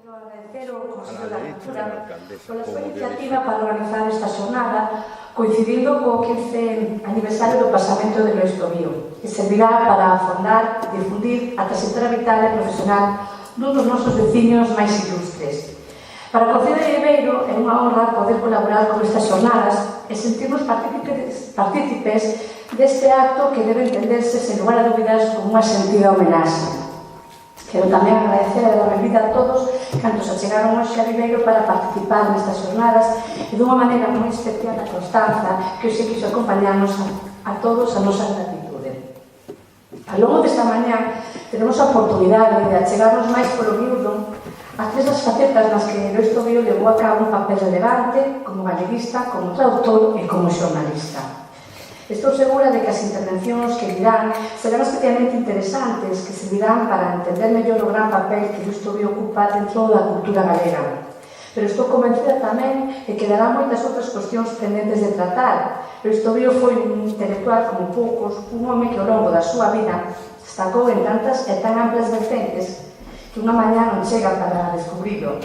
Quero agradecer ao Consello da Cultura pola súa iniciativa para organizar esta xornada coincidindo co 15 aniversario do pasamento de Lois Tobío, que servirá para afondar e difundir a trayectoria vital e profesional dun dos nosos veciños máis ilustres. Para o Concello de Viveiro é unha honra poder colaborar con estas xornadas e sentirnos partícipes deste acto que debe entenderse, sen lugar a dúbidas, como unha sentida homenaxe. Quero tamén agradecer a dar benvida a todos cantos achegaron hoxe a Viveiro para participar nestas xornadas e dunha maneira moi especial a Constanza, que hoxe quiso acompañarnos a todos a nosa gratitude. Ao longo desta mañá teremos a oportunidade de achegarnos máis polo miúdo as tres das facetas nas que Lois Tobío levou a cabo un papel relevante como galeguista, como traductor e como xornalista. Estou segura de que as intervencións que dirán serán especialmente interesantes, que servirán para entender mellor o gran papel que Lois Tobío ocupa dentro da cultura galega. Pero estou convencida tamén de que dará moitas outras cuestións pendentes de tratar. Lois Tobío foi un intelectual como poucos, un home que ao longo da súa vida destacou en tantas e tan amplas vertentes que unha mañá non chega para descubrilo.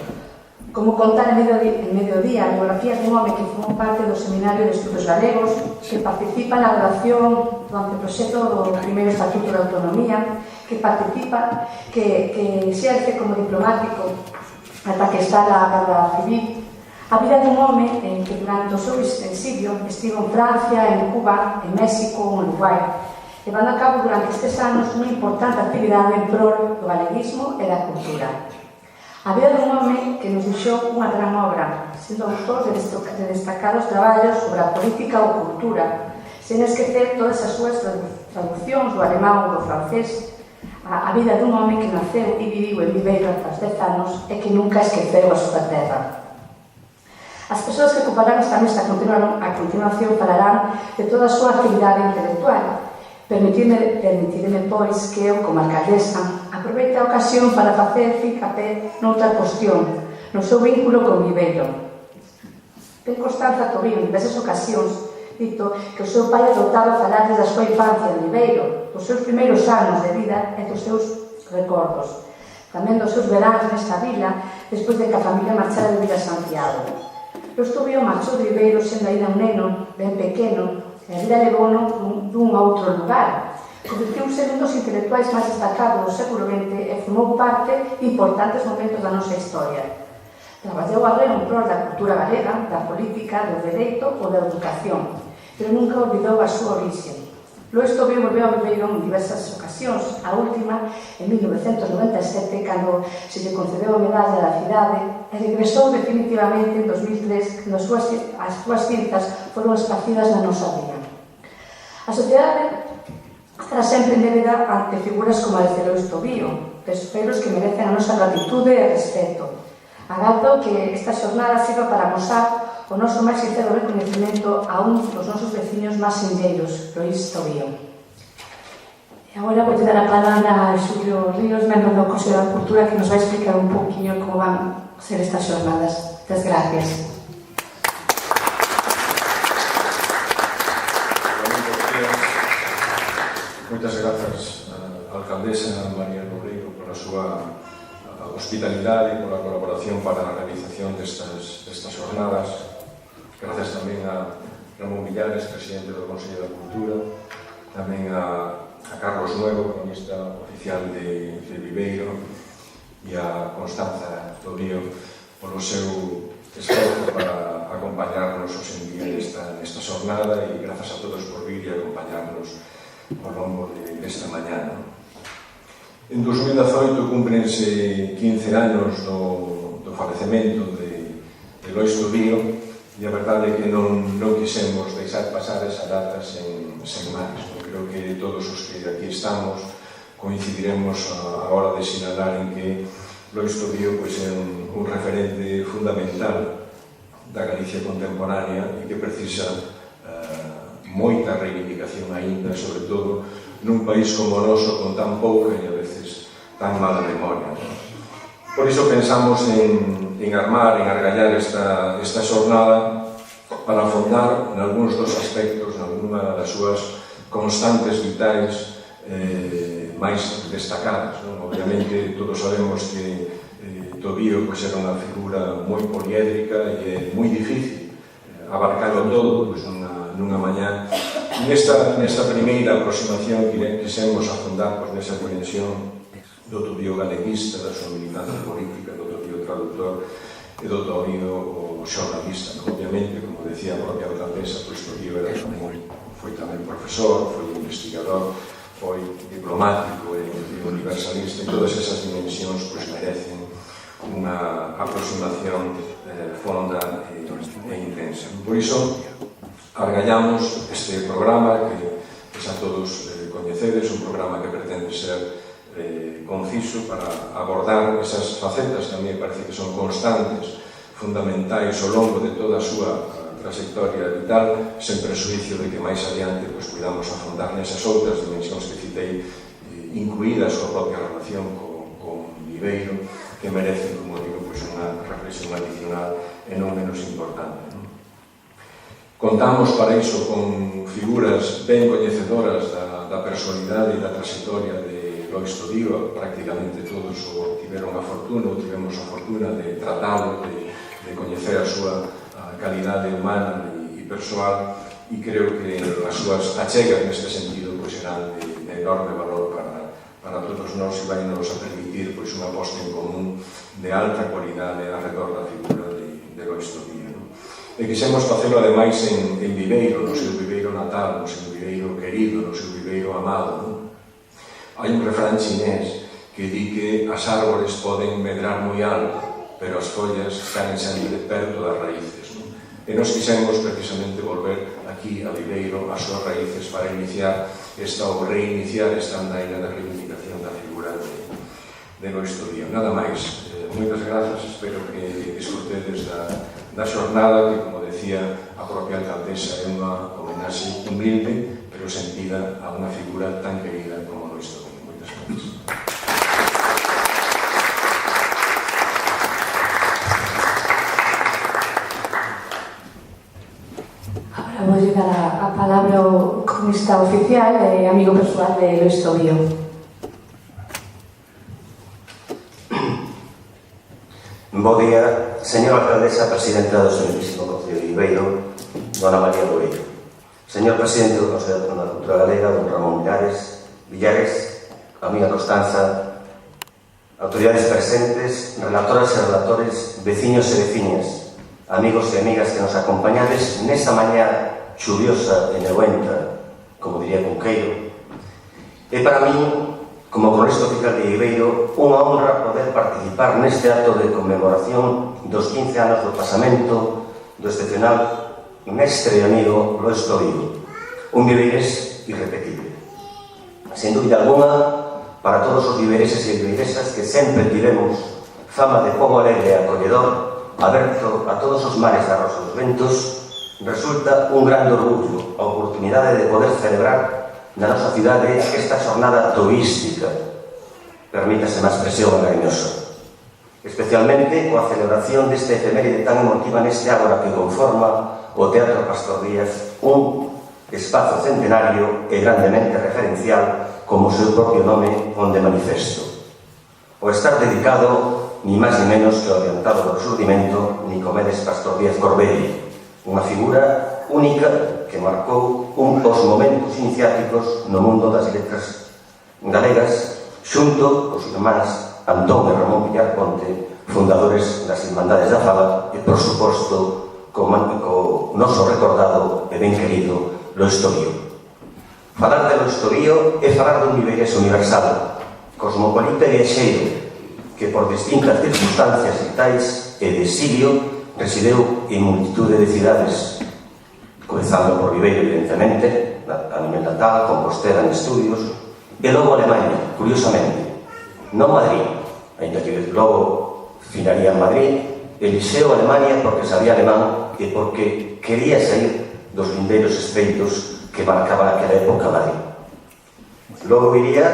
Como contar en mediodía a biografía dun home que formou parte do Seminario de Estudos Galegos, que participa na redacción do anteproxecto do primeiro Estatuto de Autonomía, que participa, que exerce como diplomático ata que está na Guerra Civil. A vida dun home en que durante o seu exilio estivo en Francia, en Cuba, en México ou en Uruguai, levando a cabo durante estes anos unha importante actividade en prol do galeguismo e da cultura. A vida dun home que nos deixou unha gran obra, sendo autor de destacados traballos sobre a política ou cultura, sen esquecer todas as súas traduccións do alemán ou do francés, a vida dun home que naceu e viviu en Viveiro hasta os 10 anos e que nunca esqueceu a súa terra. As persoas que ocuparán esta mesa a continuación falarán de toda a súa actividade intelectual. Permitideme, pois, que eu, como alcaldesa, aproveite a ocasión para facer fincapé noutra cuestión, no seu vínculo con Viveiro. Ben Constanza Tobío, en diversas ocasións, dito que o seu pai adoptaba falarles da súa infancia en Viveiro, dos seus primeiros anos de vida e dos seus recordos, tamén dos seus veráns nesta vila, despois de que a familia marchara a vivir a Santiago. Lois Tobío marchou de Viveiro sendo aínda un neno, ben pequeno, e a vida levouno dun outro lugar. Convertiuse nun dos intelectuais máis destacados do século XX e formou parte de importantes momentos da nosa historia. Traballou arreo en prol da cultura galega, da política, do dereito ou da educación, pero nunca olvidou a súa orixe. Lois Tobío volveu a Viveiro en diversas ocasións, a última en 1997, cando se lle concedeu a medalla da cidade, e regresou definitivamente en 2003, cando as súas cintas foron esparcidas na nosa vila. A sociedade estará sempre en débeda ante figuras como as de Lois Tobío, desperos que merecen a nosa gratitude e respeto. Agardo que esta xornada sirva para amosar o noso máis sincero reconhecimento a un dos nosos veciños máis sinlleiros, Lois Tobío. E agora vou dar a palabra a Xulio Ríos, membro do Consello da Cultura, que nos vai explicar un pouquinho como van ser estas xornadas. Moitas gracias. Moitas grazas á alcaldesa María Loureiro pola súa hospitalidade e pola colaboración para a realización destas xornadas. Grazas tamén a Ramón Villares, presidente do Consello da Cultura, tamén a Carlos Nuevo, cronista oficial de Viveiro, e a Constanza Tobío polo seu esforzo para acompañarnos hoxe en día nesta xornada, e grazas a todos por vir e acompañarnos ao longo desta mañá. En 2018 cúmprense 15 anos do falecemento de Lois Tobío, e a verdade é que non quixemos deixar pasar esa data sen máis. Creo que todos os que aquí estamos coincidiremos a hora de sinalar en que Lois Tobío é un referente fundamental da Galicia contemporánea e que precisa moita reivindicación aínda, sobre todo nun país como o noso, con tan pouca e a veces tan mala memoria. Por iso pensamos en armar, en argallar esta xornada para afondar en algúns dos aspectos, en alguna das súas constantes vitais máis destacadas. Obviamente, todos sabemos que Tobío era unha figura moi poliédrica e moi difícil abarcalo todo nunha mañá. Nesta primeira aproximación quisemos afondar nesa dimensión do Tobío galeguista, da súa militancia política, do Tobío traductor e do Tobío xornalista. Obviamente, como decía a propia alcaldesa, Tobío foi tamén profesor, foi investigador, foi diplomático e universalista, e todas esas dimensións merecen unha aproximación fonda e intensa. Por iso, argallamos este programa que xa todos coñecedes, un programa que pretende ser conciso para abordar esas facetas que a mí me parece que son constantes, fundamentais ao longo de toda a súa trayectoria vital, sen presuicio de que máis adiante cuidamos afondar nesas outras dimensións que citei, incluídas coa propia relación con Viveiro, que merecen, como digo, unha reflexión adicional e non menos importante. Contamos para iso con figuras ben coñecedoras da personalidade e da trayectoria de Lois Tobío. Prácticamente todos tiveron a fortuna ou tivemos a fortuna de tratalo, de coñecer a súa calidade humana e persoal, e creo que as súas achegas neste sentido serán de enorme valor para todos nós e vai nos a permitir unha posta en común de alta cualidade alrededor da figura de Lois Tobío. E quixemos facelo ademais en Viveiro, no seu Viveiro natal, no seu Viveiro querido, no seu Viveiro amado. Hai un refrán chinés que di que as árbores poden medrar moi alto, pero as follas caen sempre perto das raíces. E nos quixemos precisamente volver aquí a Viveiro as súas raíces para iniciar ou reiniciar esta andaina de reivindicación da figura de Lois Tobío. Nada máis, moitas grazas, espero que disfrutedes da xornada que, como decía a propia alcaldesa, é unha homenaxe humilde, pero sentida a unha figura tan querida como Lois Tobío. Moitas grazas. Ahora vou dar a palabra ao cronista oficial e amigo persoal de Lois Tobío. Bo día, señora alcaldesa, presidenta do Excelentísimo Concello de Viveiro, dona María Loureiro. Señor presidente do Consello da Cultura Galega, don Ramón Villares, amiga Constanza, autoridades presentes, relatoras e relatores, veciños e veciñas, amigos e amigas que nos acompañades nesta mañá chuviosa e nebuenta, como diría Cunqueiro. E para mí, como cronista oficial de Viveiro, unha honra poder participar neste acto de conmemoración dos 15 anos do pasamento do excepcional mestre e amigo Lois Tobío, un viveires irrepetible. Sen dúbida alguna, para todos os viveireses e viveiresas que sempre tivemos fama de pobo alegre e acolledor, aberto a todos os mares da Rosa dos Ventos, resulta un grande orgullo a oportunidade de poder celebrar na nosa cidade esta xornada tobística, permítase máis expresión engañosa, especialmente coa celebración deste efeméride tan emotiva neste ágora que conforma o Teatro Pastor Díaz, un espazo centenario e grandemente referencial, como o seu propio nome onde manifesto. O estar dedicado, ni máis ni menos que o adiantado do Resurdimento Nicomedes Pastor Díaz Corbelli, unha figura única que marcou os momentos iniciáticos no mundo das letras galegas, xunto cos irmáns Antón e Ramón Villar Ponte, fundadores das Irmandades da Fala, e, por suposto, co noso recordado e ben querido Lois Tobío. Falar de Lois Tobío é falar dun viveires universal, cosmopolita e viaxeiro, que por distintas circunstancias vitais e de exilio resideu en multitude de cidades, comezando por Viveiro, evidentemente, a nivel natal, Compostela en estudios, e logo Alemanha, curiosamente, non Madrid, ainda que logo finaría en Madrid, elixeu Alemanha porque sabía alemán e porque quería sair dos lindeiros estreitos que marcaban aquela época Madrid. Logo viría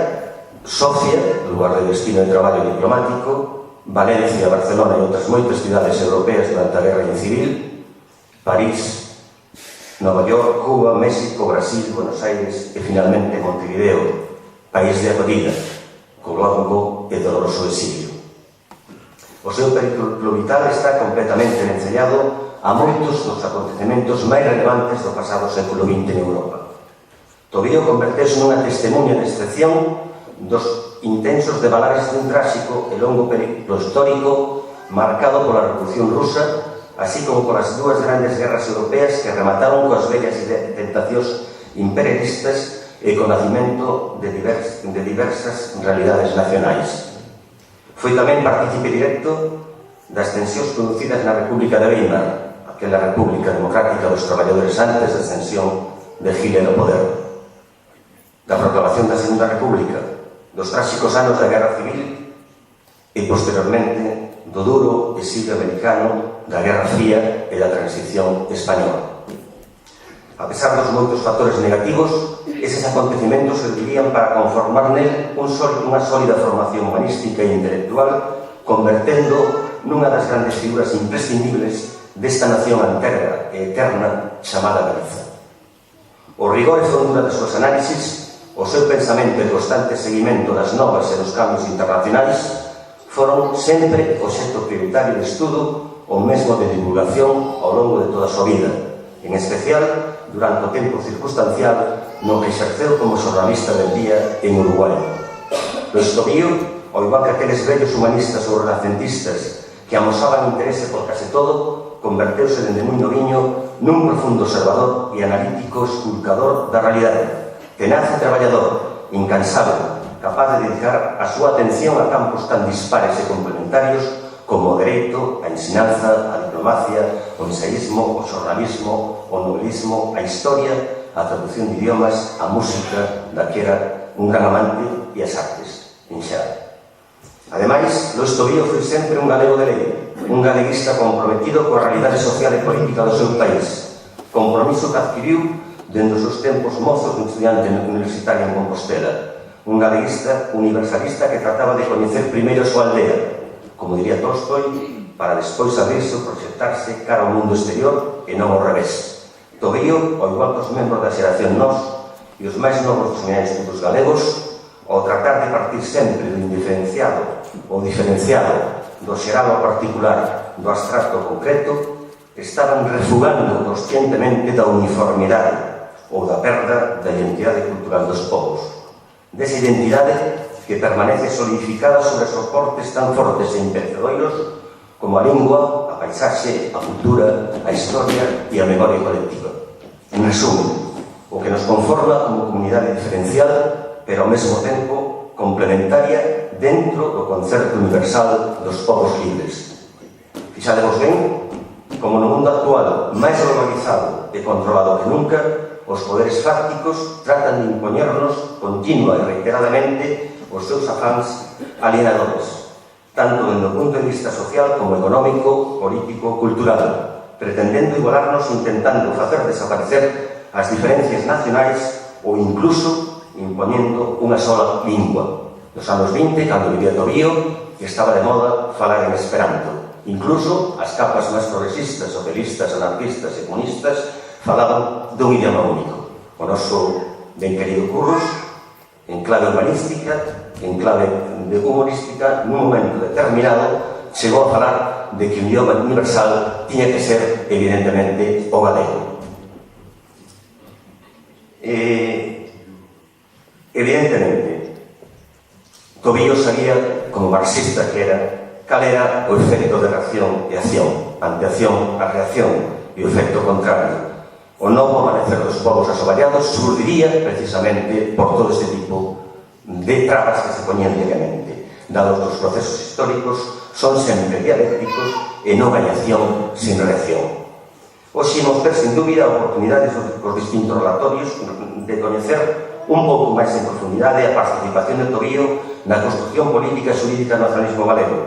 Sofia, lugar de destino de traballo diplomático, Valencia, Barcelona e outras moitas cidades europeas durante a Guerra Civil, París, Nova York, Cuba, México, Brasil, Buenos Aires e finalmente Montevideo, país de acollida, co longo e doloroso exilio. O seu periclo vital está completamente vencellado a moitos dos acontecementos máis relevantes do pasado século XX en Europa. Tobío converteuse nunha testemunha de excepción dos intensos devalares dun tráxico e longo periplo histórico marcado pola Revolución Rusa, así como polas dúas grandes guerras europeas que remataron coas vellas tentacións imperialistas e co nacimento de diversas realidades nacionais. Foi tamén partícipe directo das tensións producidas na República de Weimar, aquela República Democrática dos Traballadores antes da ascensión de Hitler ao poder, da proclamación da Segunda República, dos tráxicos anos da Guerra Civil e, posteriormente, do duro exilio americano, da Guerra Fría e da Transición española. A pesar dos moitos factores negativos, eses acontecimentos servirían para conformar nel unha sólida formación humanística e intelectual, convertendo nunha das grandes figuras imprescindibles desta nación anterga e eterna chamada Galiza. O rigor e fondura das súas análisis, o seu pensamento e constante seguimento das novas e dos cambios internacionais foron sempre obxecto prioritario de estudo ou mesmo de divulgación ao longo de toda a súa vida, en especial durante o tempo circunstancial no que exerceu como xornalista del Día en Uruguai. Luis Tobío, ao igual que aqueles vellos humanistas ou renacentistas que amosaban interese por case todo, converteuse dende moi noviño nun profundo observador e analítico esculcador da realidade, tenaz e traballador, incansável, capaz de dedicar a súa atención a campos tan dispares e complementarios como o dereito, a ensinanza, a diplomacia, o ensaísmo, o xornalismo, o novelismo, a historia, a traducción de idiomas, a música, da que era un gran amante, e as artes, en xeral. Ademais, Luis Tobío foi sempre un galego de lei, un galeguista comprometido coa realidade social e política do seu país, compromiso que adquiriu dende os seus tempos mozos de estudiante universitario en Compostela, un galeguista universalista que trataba de coñecer primeiro a súa aldea, como diría Tolstoi, para despois abrirse ou proxectarse cara ao mundo exterior e non ao revés. Tobío, ao igual que os membros da xeración Nós e os máis novos dos institutos galegos, ao tratar de partir sempre do indiferenciado ou diferenciado, do xeral ao particular, do abstracto ao concreto, estaban refugando conscientemente da uniformidade ou da perda da identidade cultural dos povos, desa identidade que permanece solidificada sobre soportes tan fortes e impercedoiros como a lingua, a paisaxe, a cultura, a historia e a memoria colectiva. En resumen, o que nos conforma como comunidade diferencial, pero ao mesmo tempo complementaria dentro do concerto universal dos povos libres. Fixadevos ben, como no mundo actual máis globalizado e controlado que nunca, os poderes fácticos tratan de impoñernos continua e reiteradamente os seus afáns alienadores, tanto dende o punto de vista social como económico, político, cultural, pretendendo igualarnos intentando facer desaparecer as diferencias nacionais ou incluso impoñendo unha sola lingua. Nos anos 20, cando vivía Tobío, estaba de moda falar en esperanto. Incluso as capas máis progresistas, socialistas, anarquistas e comunistas falaban dun idioma único. O noso ben querido Curros, en clave urbanística, en clave de humorística, nun momento determinado, chegou a falar de que o idioma universal tiña que ser, evidentemente, o galego. Evidentemente, Tobío sabía, como marxista que era, cal era o efecto de reacción e acción, ante acción a reacción e o efecto contrario. O novo amanecer dos povos asoballados surdiría precisamente por todo este tipo de trabas que se poñían diariamente, dados que os procesos históricos son sempre dialécticos e non hai acción sin reacción. Hoxe imos ter, sin dúbida, oportunidades cos distintos relatorios de coñecer un pouco máis en profundidade a participación de Tobío na construcción política e xurídica do nacionalismo galego,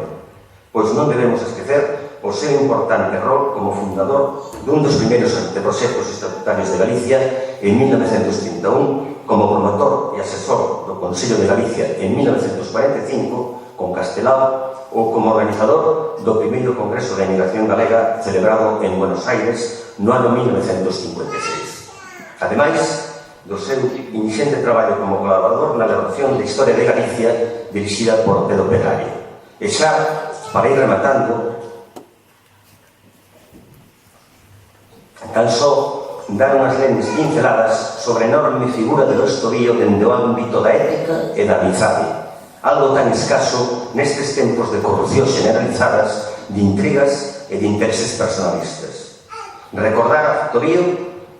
pois non debemos esquecer o seu importante rol como fundador dun dos primeiros anteproxectos estatutarios de Galicia en 1931, como promotor e asesor do Consello de Galicia en 1945 con Castelao ou como organizador do primeiro Congreso de Emigración Galega celebrado en Buenos Aires no ano 1956. Ademais do seu inixente traballo como colaborador na elaboración da Historia de Galicia dirixida por Pedro Pedrario. E xa para ir rematando, tan só dar unhas leves pinceladas sobre a enorme figura de Lois Tobío dende o ámbito da ética e da amizade, algo tan escaso nestes tempos de corrupción generalizadas, de intrigas e de intereses personalistas. Recordar a Tobío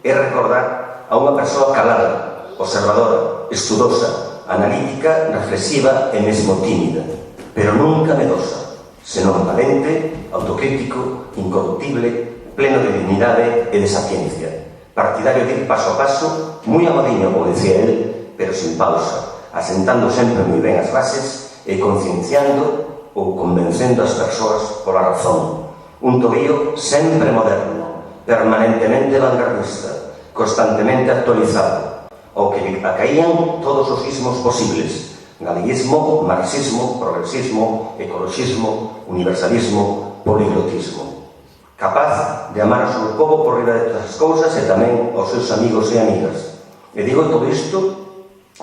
é recordar a unha persoa calada, observadora, estudosa, analítica, reflexiva e mesmo tímida, pero nunca medosa, senón valente, autocrítico, incorruptible, pleno de dignidade e de sapiencia, partidario de ir paso a paso, moi amodiño, como decía él, pero sin pausa, asentando sempre moi ben as bases e concienciando ou convencendo as persoas pola razón. Un Tobío sempre moderno, permanentemente vanguardista, constantemente actualizado, ao que acaían todos os ismos posibles: galeguismo, marxismo, progresismo, ecologismo, universalismo, poliglotismo. Capaz de amar ao seu povo por riba de todas as cousas e tamén aos seus amigos e amigas. E digo todo isto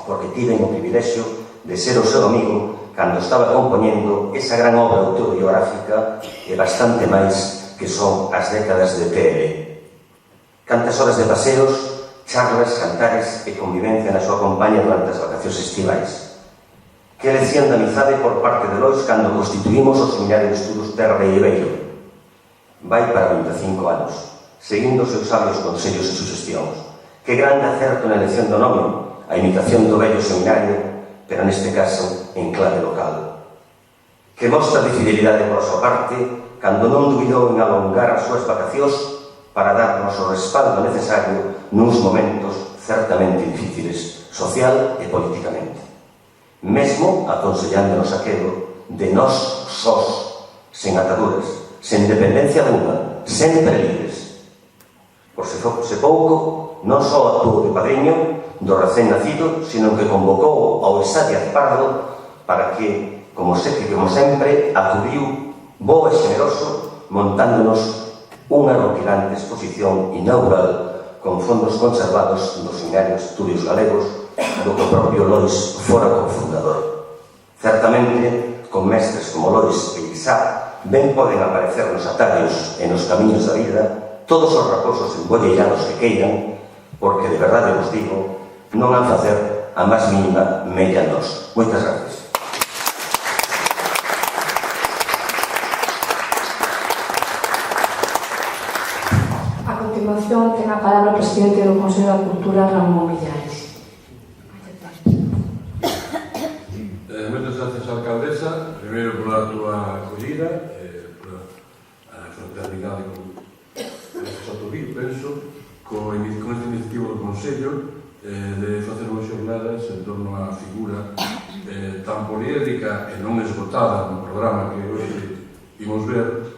porque tiven o privilexio de ser o seu amigo cando estaba compoñendo esa gran obra autobiográfica e bastante máis que son as décadas de TL. Cantas horas de paseos, charlas, cantares e convivencia na súa compañía durante as vacacións estivais. Que lección de amizade por parte de Lois cando constituímos o Seminario de Estudos Terra de Ibeiro. Vai para 25 anos, seguindo os seus sabios consellos e suxestións. Que grande acerto na elección do nome, a imitación do vello seminario, pero neste caso en clave local. Que mostra de fidelidade por a súa parte, cando non dubidou en alongar as súas vacacións para darnos o respaldo necesario nuns momentos certamente difíciles, social e políticamente. Mesmo aconsellándonos aquelo de nós sós, sen ataduras, sen dependencia alguna, sempre libres. Por se pouco, non só actuou de padriño do recén nacido, sino que convocou ao Esa Díaz Pardo para que, como sempre, acudiu bo e generoso, montándonos unha rompilante exposición inaugural con fondos conservados dos Seminario de Estudios Galegos, do que o propio Lois fora cofundador. Certamente, con mestres como Lois e Isaac, ben poden aparecer nos atallos e nos camiños da vida todos os raposos embollellanos que queiran, porque de verdade vos digo, non han facer a máis mínima mella nos. Moitas gracias. A continuación ten a palabra o presidente do Consello da Cultura, Ramón Villares. Moitas gracias, alcaldesa, primeiro pola túa acollida, pola fraternidade con o Tobío, penso, con esta iniciativa do Consello de facer unhas xornadas en torno á figura tan poliédrica e non esgotada no programa que hoxe imos ver,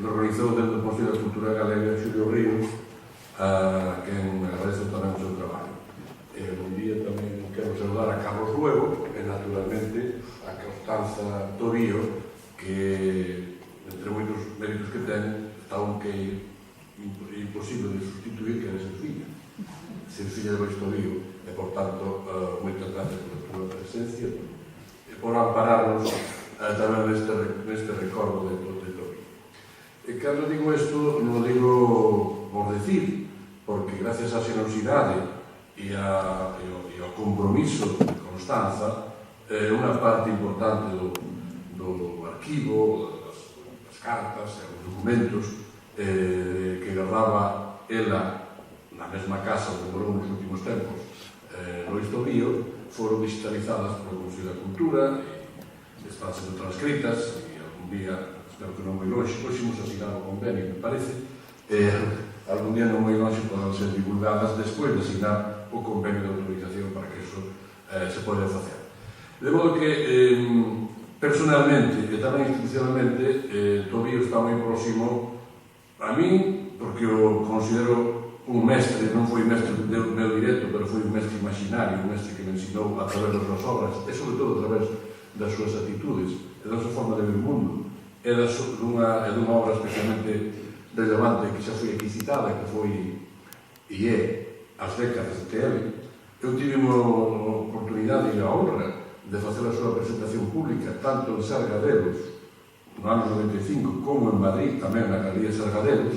organizou dentro do Consello da Cultura Galega Xulio Ríos, a quen agradezo tamén o seu traballo. Un día tamén quero saudar a Carlos Ruego e, naturalmente, a Constanza Tobío, que, entre moitos méritos que ten, está un que é imposible de sustituir, que é Sencilla. Sencilla de Lois Tobío, e, por tanto, moitas gracias por a túa presencia e por ampararnos tamén neste recordo de Tobío. E cando digo isto, non digo por decir, porque gracias á xerosidade e ao compromiso de Constanza, unha parte importante do arquivo, das cartas e os documentos que guardaba ela na mesma casa onde morou nos últimos tempos Lois Tobío, foron digitalizadas polo Consello da Cultura e están sendo transcritas e algún día, espero que non moi longe, hoxe imos asinar o convenio, me parece, algún día non moi longe poden ser divulgadas despois de asinar o convenio de autorización para que iso se pode facer. De modo que, personalmente e tamén institucionalmente, Tobío está moi próximo a min, porque o considero un mestre, non foi mestre meu directo, pero foi un mestre imaginario, un mestre que me ensinou a través das súas obras, e sobre todo a través das súas actitudes, e da súa forma de ver o mundo, e dunha obra especialmente relevante que xa foi aquí citada, que foi e é As décadas de TL. Eu tive unha oportunidade e a honra de facer a súa presentación pública tanto en Sargadelos no ano 95, como en Madrid, tamén na Galería de Sargadelos,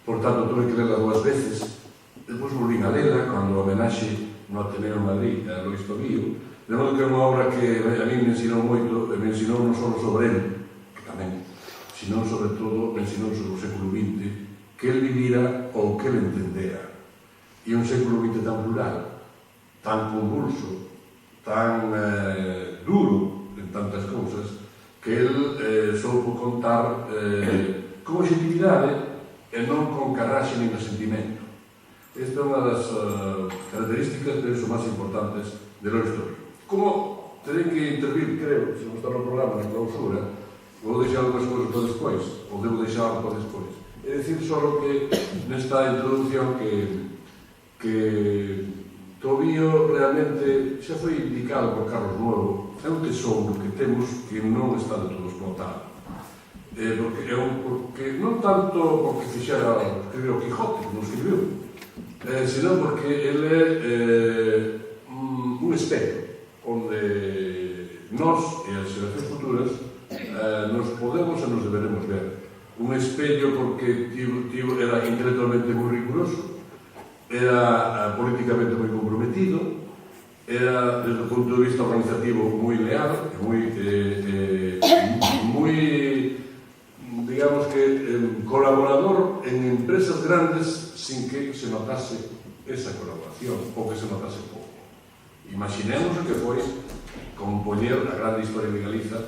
por tanto, tuve que lela 2 veces. Depois volvín a lela, cando o homenaxe no Ateneo en Madrid, a Lois Tobío, de modo que é unha obra que a mí me ensinou moito, e me ensinou non só sobre ele, que tamén, sino sobre todo, me ensinou sobre o século XX, que ele vivira ou que ele entendera. E un século XX tan plural, tan convulso, tan duro en tantas cousas, que ele soupo contar con objetividade e non con carraxe nin sentimento. Esta é unha das características, penso, máis importantes de Lois Tobío. Como terei que intervir, creo, se non está no programa, na clausura, vou deixar algunhas cousas para despois, ou devo deixar para despois. É dicir, só que nesta introducción que Tobío realmente xa foi indicado por Carlos Nuevo, é un tesouro que temos que non está de todo explotado. Porque non tanto porque fixera escribir o Quijote, non escribiu, sino porque ele é un espello onde nós e as xeracións futuras nos podemos e nos deberemos ver. Un espello porque era intelectualmente moi riguroso, era políticamente moi comprometido, era, desde o punto de vista organizativo, moi leal, moi digamos que colaborador en empresas grandes sin que se notase esa colaboración ou que se notase pouco. Imaginemos o que foi compoñer a grande historia de Galiza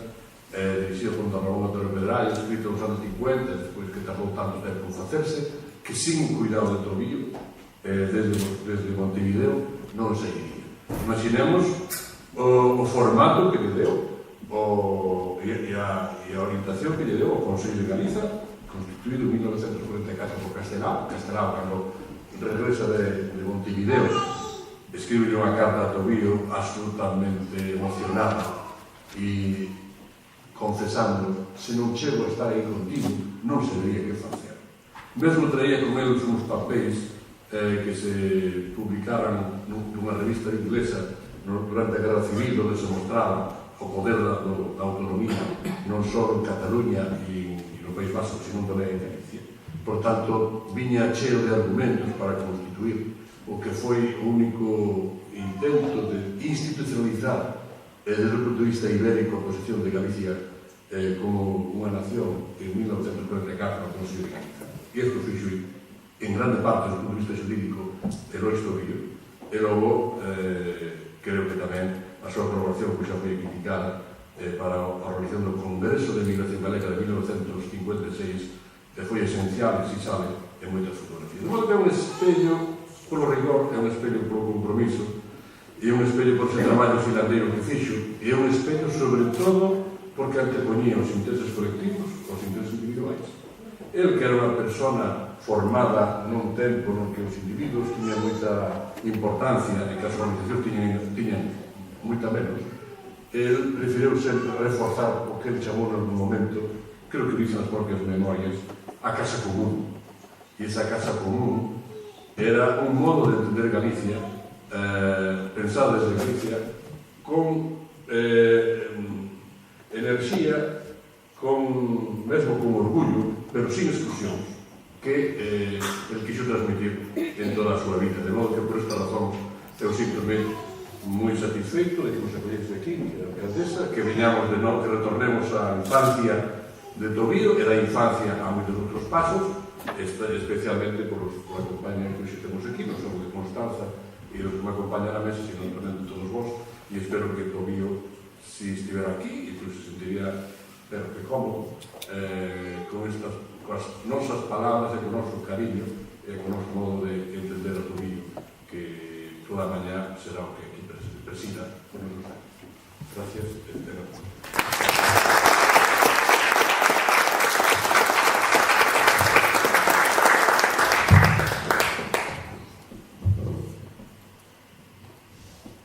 dirixido por Ramón Otero Pedralles, escrito nos anos 50, despois que tardou tanto tempo en facerse, que sin cuidado de Tobío desde Montevideo non seguiría. Imaginemos o formato que lle deu e a orientación que lle deu ao Consello de Galiza, constituído en 1944 por Castelao, cando regresa de Montevideo, escribe unha carta a Tobío absolutamente emocionada e confesando: se non chego a estar aí contigo, non sabería que facer. Mesmo traía con eles uns papéis que se publicaran nunha revista inglesa durante a Guerra Civil, onde se mostraba o poder da autonomía non só en Cataluña e no País Vasco, sino tamén en Galicia. Por tanto, viña cheo de argumentos para constituir o que foi o único intento de institucionalizar desde o punto de vista ibérico a posición de Galicia como unha nación en 1944 no Consello de Galiza. E isto fixo en grande parte do punto de vista jurídico de Lois Tobío, e logo creo que tamén a súa colaboración que xa foi criticada para a organización do Congreso de Migración Galega de 1956 foi esencial e si sabe en moitas fotografías. De modo que é un espello polo rigor, é un espello polo compromiso, e é un espello por ese traballo filandeiro que fixo, e é un espello sobre todo porque antepoñía os intereses colectivos aos intereses individuais. El, que era unha persona formada nun tempo no que os individuos tiñan moita importancia e que as organizacións tiñan moita menos, el preferiu sempre reforzar o que ele chamou en un momento, creo que dicen as propias memorias, a casa común. E esa casa común era un modo de entender Galicia, pensado desde Galicia, con enerxía, mesmo con orgullo, pero sin exclusións, que el quixo transmitir en toda a súa vida. De modo que por esta razón eu sinto-me moi satisfeito de que nos acollese aquí, que a alcaldesa, que veñamos de novo, que retornemos á infancia de Tobío e da infancia a moitos outros pasos, especialmente por a compañía que hoxe temos aquí, non só de Constanza e os que me acompañan a mesa, sino tamén de todos vos, e espero que Tobío, si estivera aquí, e se sentiría, pero que cómodo, con as nosas palabras e con o noso cariño e con o noso modo de entender a Tobío, que toda a mañá será o que aquí presida. Gracias.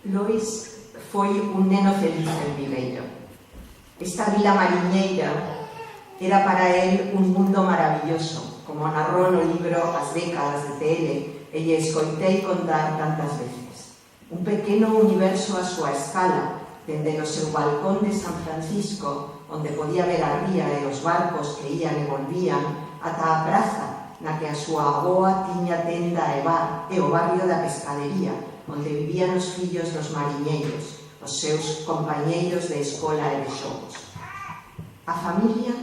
Lois foi un neno feliz en Viveiro. Esta vila mariñeira era para él un mundo maravilloso, como narrou no libro As décadas de TL, e lle escoitei contar tantas veces. Un pequeno universo a súa escala, dende o seu balcón de San Francisco, onde podía ver a ría e os barcos que ían e volvían, ata a praza na que a súa avoa tiña tenda e bar, e o barrio da Pescadería, onde vivían os fillos dos mariñeiros, os seus compañeiros de escola e de xogos. A familia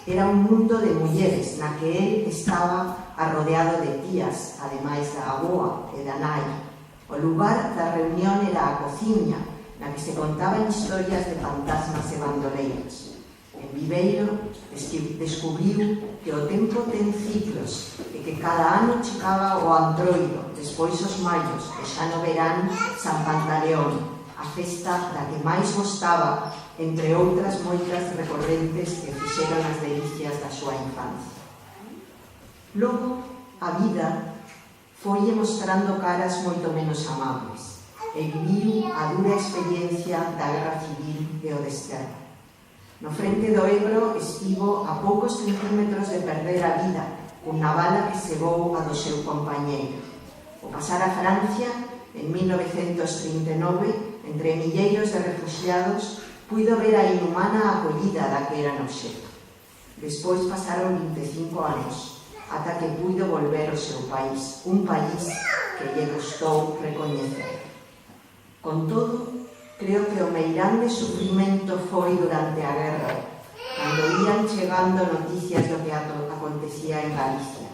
era un mundo de mulleres na que el estaba arrodeado de tías, ademais da avoa e da nai. O lugar da reunión era a cociña, na que se contaban historias de fantasmas e bandoleiros. En Viveiro descubriu que o tempo ten ciclos e que cada ano chegaba o antroido, despois os mallos e xa no verán San Pantaleón, a festa da que máis gostaba, entre outras moitas recorrentes que fixeron as delicias da súa infancia. Logo, a vida foille mostrando caras moito menos amables e viviu a dura experiencia da Guerra Civil e o desterro. No frente do Ebro estivo a poucos centímetros de perder a vida cunha bala que cegou a do seu compañeiro. O pasar a Francia, en 1939, entre milleiros de refugiados, puido ver a inhumana acollida da que era obxecto. Despois pasaron 25 anos, ata que puido volver ao seu país, un país que lle custou recoñecer. Con todo, creo que o meirande sufrimento foi durante a guerra, cando ían chegando noticias do que acontecía en Galicia,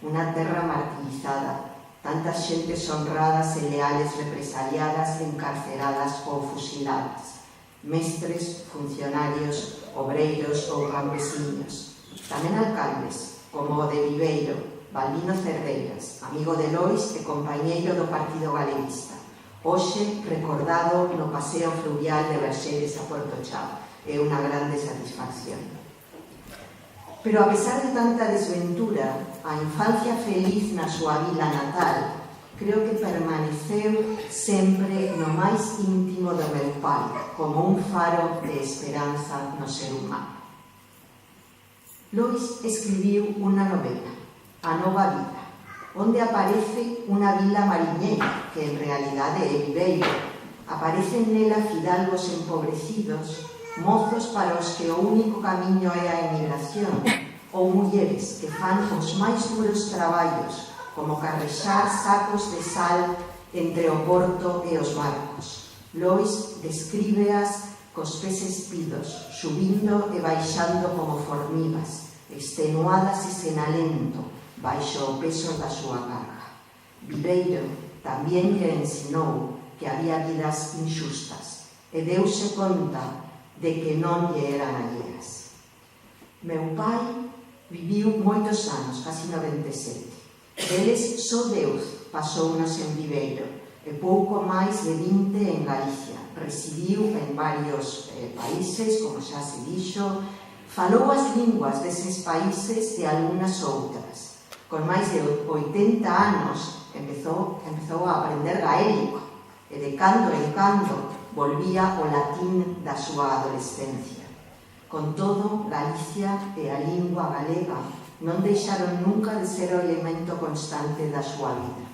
unha terra martirizada, tantas xentes honradas e leales represaliadas, encarceradas ou fusiladas, mestres, funcionarios, obreiros ou campesiños, tamén alcaldes, como o de Viveiro, Balbino Cerdeiras, amigo de Lois e compañeiro do Partido Galeguista, hoxe recordado no paseo fluvial de Verxeres a Porto Chao. É unha grande satisfacción. Pero a pesar de tanta desventura, a infancia feliz na súa vila natal creo que permaneceu sempre no máis íntimo do meu pai, como un faro de esperanza no ser humano. Lois escribiu unha novela, A Nova Vida, onde aparece unha vila mariñeira, que en realidade é Viveiro. Aparecen nela fidalgos empobrecidos, mozos para os que o único camiño é a emigración, ou mulleres que fan os máis duros traballos, como carrexar sacos de sal entre o porto e os barcos. Lois descríbeas cos pés espidos, subindo e baixando como formigas, extenuadas e sen alento, baixo o peso da súa carga. Viveiro tamén lle ensinou que había vidas injustas e deuse conta de que non lle eran alleas. Meu pai viviu moitos anos, casi 97. Deles só 10 pasounos en Viveiro e pouco máis de 20 en Galicia. Residiu en varios países, como xa se dixo, falou as linguas deses países e algunhas outras. Con máis de 80 anos empezou a aprender gaélico e de cando en cando volvía o latín da súa adolescencia. Con todo, Galicia e a lingua galega non deixaron nunca de ser o elemento constante da súa vida.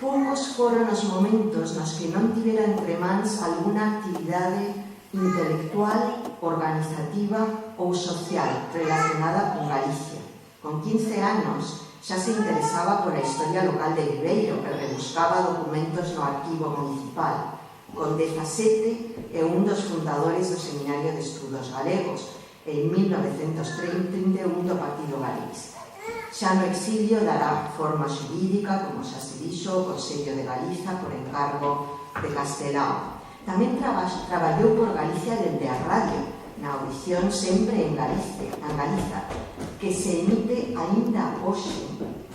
Poucos foron os momentos nos que non tivera entre mans algunha actividade intelectual, organizativa ou social relacionada con Galicia. Con 15 anos xa se interesaba pola historia local de Viveiro e rebuscaba documentos no arquivo municipal. Con 17 é un dos fundadores do Seminario de Estudos Galegos e en 1931 do Partido Galeguista. Xa no exilio dará forma xurídica, como xa se dixo, o Consello de Galiza por encargo de Castelao. Tamén traballou por Galicia dende a radio, na audición sempre en Galiza, que se emite aínda hoxe,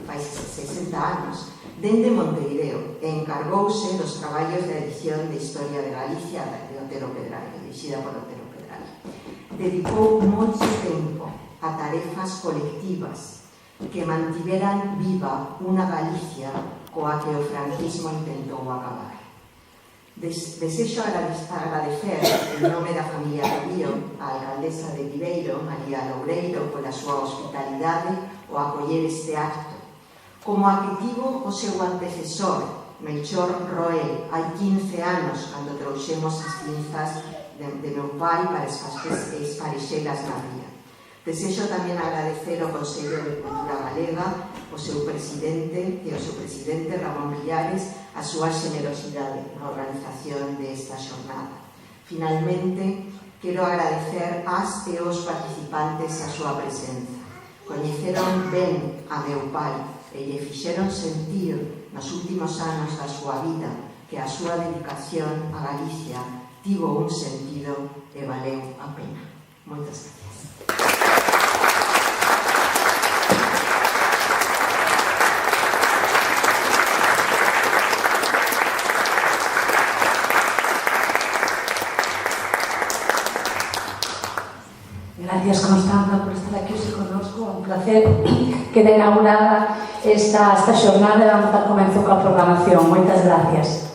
fai 60 anos, dende Montevideo, e encargouse dos traballos de edición de Historia de Galicia de Otero Pedrallo, dirixida por Otero Pedrallo. Dedicou moito tempo a tarefas colectivas que mantiveran viva unha Galicia coa que o franquismo intentou acabar. Desexo agradecer en nome da familia Rubio a alcaldesa de Viveiro, María Loureiro, pola súa hospitalidade o acoller este acto, como a que tivo o seu antecesor Melchor Roel, hai 15 anos cando trouxemos as cinzas de meu pai para esparexelas na ría. Desexo tamén agradecer ao Consello de Cultura Galega, o seu presidente e o seu presidente Ramón Villares a súa generosidade na organización desta xornada. Finalmente, quero agradecer ás e os participantes a súa presenza. Coñeceron ben a meu pai e lle fixeron sentir nos últimos anos da súa vida que a súa dedicación a Galicia tivo un sentido e valeu a pena. Moitas gracias. Gracias, Constanza, por estar aquí hoxe connosco. Un placer. Queda inaugurada esta xornada e vamos a dar comezo coa programación. Moitas gracias.